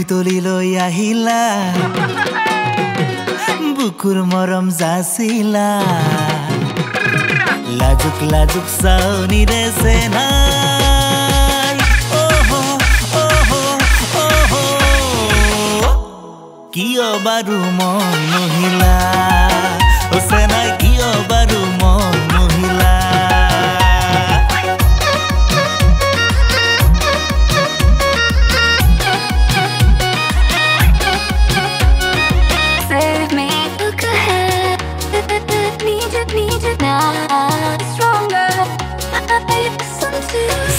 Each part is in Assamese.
তুলি লৈ আহিলা বুকুৰ মৰম যাচিলা লাজুক লাজুক চাউনিৰে চেনাই কিয় বাৰু মন মহিলা চেনাই কিয় বাৰু মন মহিলা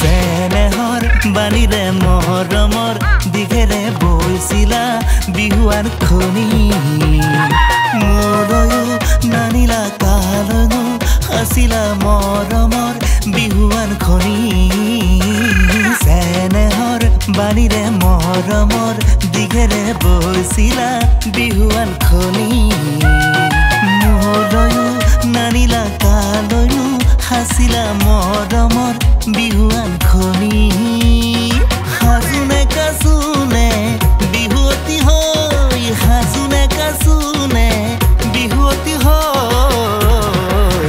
চেনেহৰ বাণীৰে মৰমৰ দিঘেৰে বৈছিলা বিহুৱান খনি মোলৈও নানিলা কালৈনো আছিলা মৰমৰ বিহুৱান খনি চেনেহৰ বাণীৰে মৰমৰ দিঘেৰে বৈছিলা বিহুৱান খনি মোলৈও নানিলা কালৈনো হাছিলা মৰমৰ বিহুৱান খনি হাজুনে কাজুনে বিহুৱতী হৈ হাজুনে কাজুনে বিহুৱতী হৈ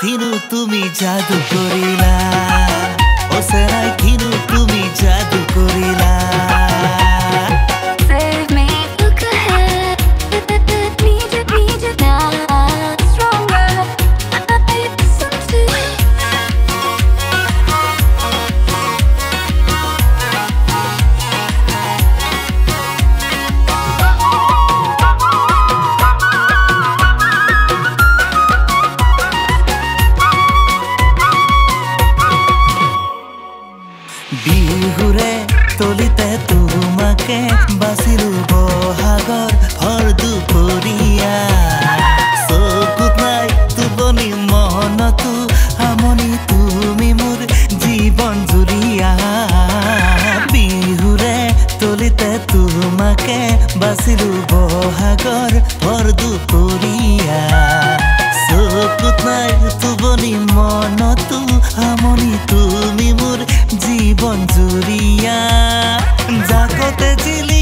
কিনো তুমি যাদু কৰিলা চেনাই কিনো তুমি যাদু কৰিলা বিহুৰে তলিতে তোমাকে বাচিলো বহাগৰ ভৰ দুপৰীয়া চকুত নাই টোপনি মনতো আমনি তুমি মোৰ জীৱন জুৰিয়া বিহুৰে তলিতে তোমাকে বাচিলো বহাগৰ ভৰ দুপৰীয়া চকুত নাই টোপনি মনতো আমনি তুমি মোৰ জীবন জুৰিয়া জাকতে জিলি